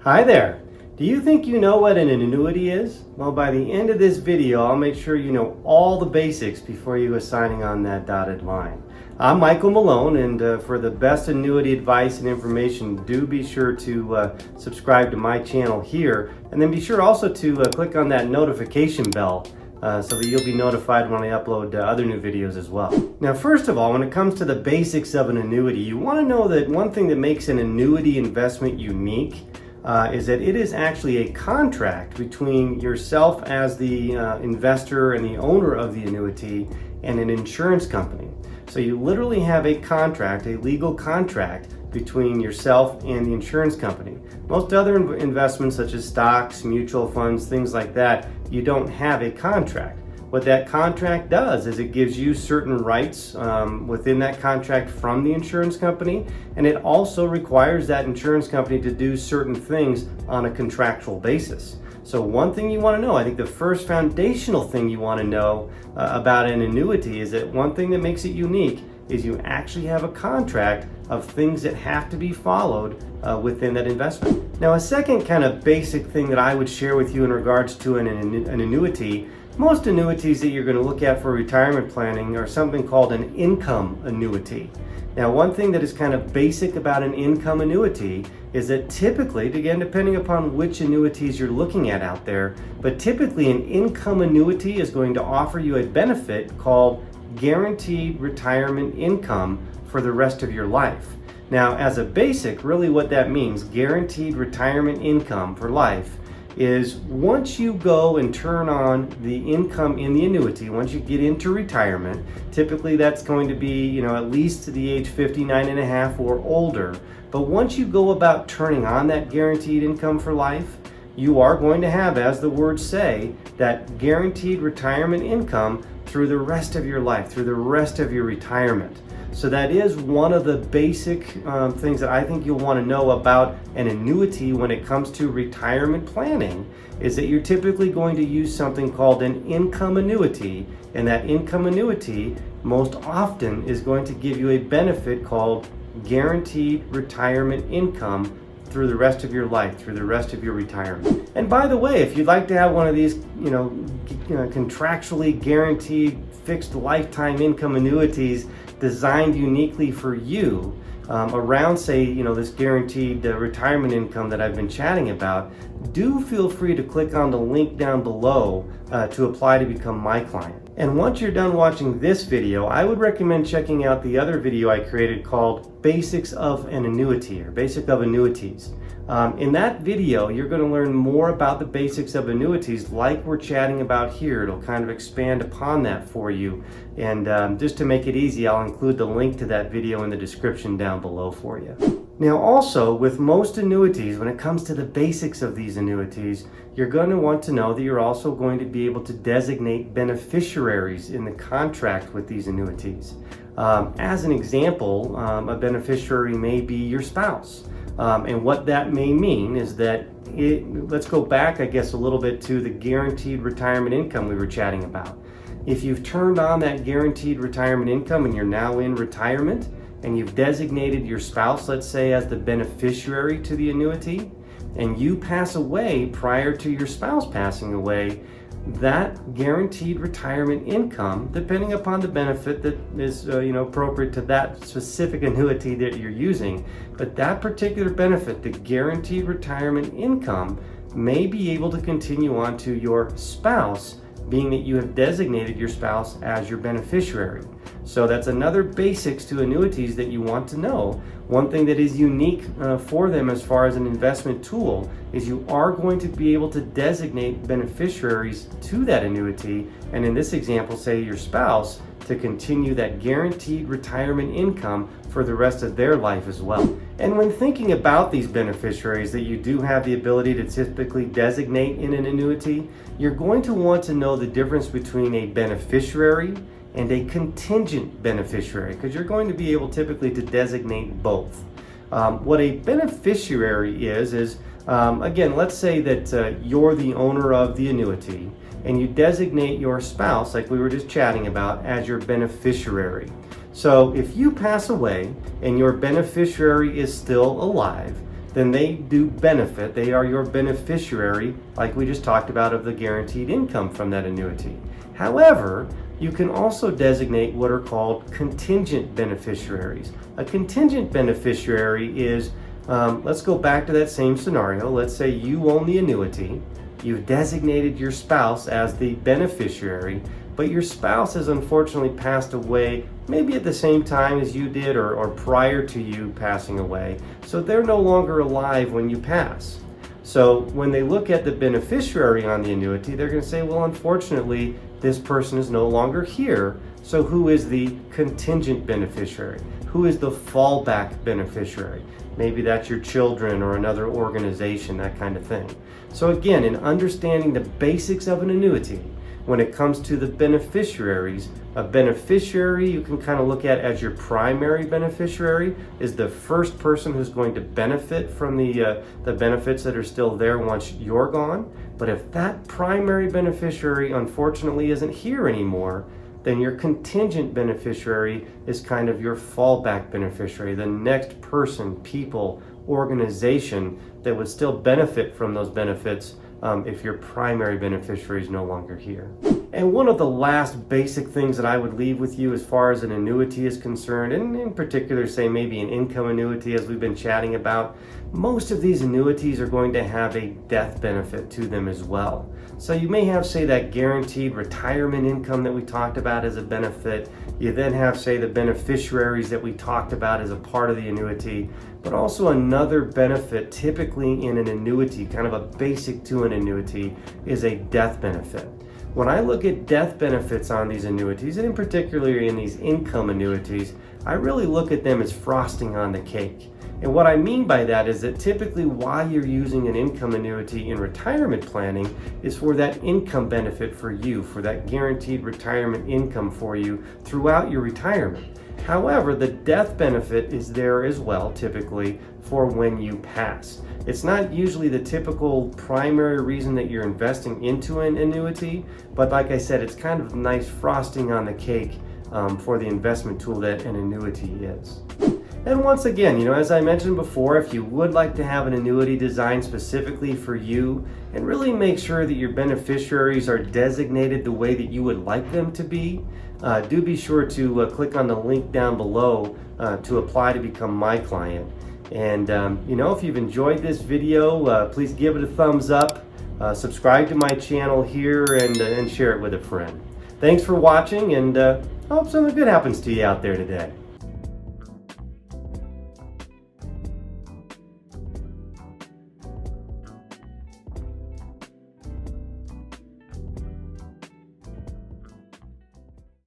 Hi there. Do you think you know what an annuity is? Well, by the end of this video, I'll make sure you know all the basics before you go signing on that dotted line. I'm Michael Malone, and for the best annuity advice and information, do be sure to subscribe to my channel here, and then be sure also to click on that notification bell so that you'll be notified when I upload other new videos as well. Now, first of all, when it comes to the basics of an annuity, you want to know that one thing that makes an annuity investment unique is that it is actually a contract between yourself as the investor and the owner of the annuity and an insurance company. So you literally have a contract, a legal contract between yourself and the insurance company. Most other investments such as stocks, mutual funds, things like that, you don't have a contract. What that contract does is it gives you certain rights within that contract from the insurance company, and it also requires that insurance company to do certain things on a contractual basis. So one thing you want to know, I think the first foundational thing you want to know about an annuity is that one thing that makes it unique is you actually have a contract of things that have to be followed within that investment. Now, a second kind of basic thing that I would share with you in regards to an annuity, most annuities that you're going to look at for retirement planning are something called an income annuity. Now, one thing that is kind of basic about an income annuity is that typically, again, depending upon which annuities you're looking at out there, but typically an income annuity is going to offer you a benefit called guaranteed retirement income for the rest of your life. Now, as a basic, really what that means, guaranteed retirement income for life, is once you go and turn on the income in the annuity, once you get into retirement, typically that's going to be, at least to the age 59 and a half or older. But once you go about turning on that guaranteed income for life, you are going to have, as the words say, that guaranteed retirement income through the rest of your life, through the rest of your retirement. So that is one of the basic things that I think you'll want to know about an annuity when it comes to retirement planning, is that you're typically going to use something called an income annuity, and that income annuity most often is going to give you a benefit called guaranteed retirement income through the rest of your life, through the rest of your retirement. And by the way, if you'd like to have one of these, contractually guaranteed fixed lifetime income annuities designed uniquely for you around, say, this guaranteed retirement income that I've been chatting about, do feel free to click on the link down below to apply to become my client. And once you're done watching this video, I would recommend checking out the other video I created called Basics of an Annuity, or Basic of Annuities. In that video, you're going to learn more about the basics of annuities like we're chatting about here. It'll kind of expand upon that for you. And just to make it easy, I'll include the link to that video in the description down below for you. Now, also, with most annuities, when it comes to the basics of these annuities, you're going to want to know that you're also going to be able to designate beneficiaries in the contract with these annuities. As an example, a beneficiary may be your spouse. And what that may mean is that let's go back, I guess, a little bit to the guaranteed retirement income we were chatting about. If you've turned on that guaranteed retirement income and you're now in retirement and you've designated your spouse, let's say, as the beneficiary to the annuity, and you pass away prior to your spouse passing away, that guaranteed retirement income, depending upon the benefit that is appropriate to that specific annuity that you're using, but that particular benefit, the guaranteed retirement income, may be able to continue on to your spouse, being that you have designated your spouse as your beneficiary. So that's another basics to annuities that you want to know. One thing that is unique for them as far as an investment tool is you are going to be able to designate beneficiaries to that annuity, and in this example, say your spouse, to continue that guaranteed retirement income for the rest of their life as well. And when thinking about these beneficiaries that you do have the ability to typically designate in an annuity, you're going to want to know the difference between a beneficiary and a contingent beneficiary, because you're going to be able typically to designate both. What a beneficiary is again, let's say that you're the owner of the annuity and you designate your spouse, like we were just chatting about, as your beneficiary. So if you pass away and your beneficiary is still alive, then they do benefit. They are your beneficiary, like we just talked about, of the guaranteed income from that annuity. However, you can also designate what are called contingent beneficiaries. A contingent beneficiary is, let's go back to that same scenario. Let's say you own the annuity. You've designated your spouse as the beneficiary, but your spouse has unfortunately passed away maybe at the same time as you did or prior to you passing away. So they're no longer alive when you pass. So when they look at the beneficiary on the annuity, they're going to say, well, unfortunately, this person is no longer here. So who is the contingent beneficiary? Who is the fallback beneficiary? Maybe that's your children or another organization, that kind of thing. So again, in understanding the basics of an annuity, when it comes to the beneficiaries, a beneficiary you can kind of look at as your primary beneficiary, is the first person who's going to benefit from the benefits that are still there once you're gone. But if that primary beneficiary unfortunately isn't here anymore, then your contingent beneficiary is kind of your fallback beneficiary, the next person, people, organization that would still benefit from those benefits if your primary beneficiary is no longer here. And one of the last basic things that I would leave with you as far as an annuity is concerned, and in particular say maybe an income annuity as we've been chatting about, most of these annuities are going to have a death benefit to them as well. So you may have, say, that guaranteed retirement income that we talked about as a benefit. You then have, say, the beneficiaries that we talked about as a part of the annuity, but also another benefit typically in an annuity, kind of a basic to an annuity, is a death benefit. When I look at death benefits on these annuities, and in particular in these income annuities, I really look at them as frosting on the cake. And what I mean by that is that typically why you're using an income annuity in retirement planning is for that income benefit for you, for that guaranteed retirement income for you throughout your retirement. However, the death benefit is there as well, typically, for when you pass. It's not usually the typical primary reason that you're investing into an annuity, but like I said, it's kind of nice frosting on the cake for the investment tool that an annuity is. And once again, as I mentioned before, if you would like to have an annuity designed specifically for you and really make sure that your beneficiaries are designated the way that you would like them to be, do be sure to click on the link down below to apply to become my client. And if you've enjoyed this video, please give it a thumbs up, subscribe to my channel here, and share it with a friend. Thanks for watching, and I hope something good happens to you out there today.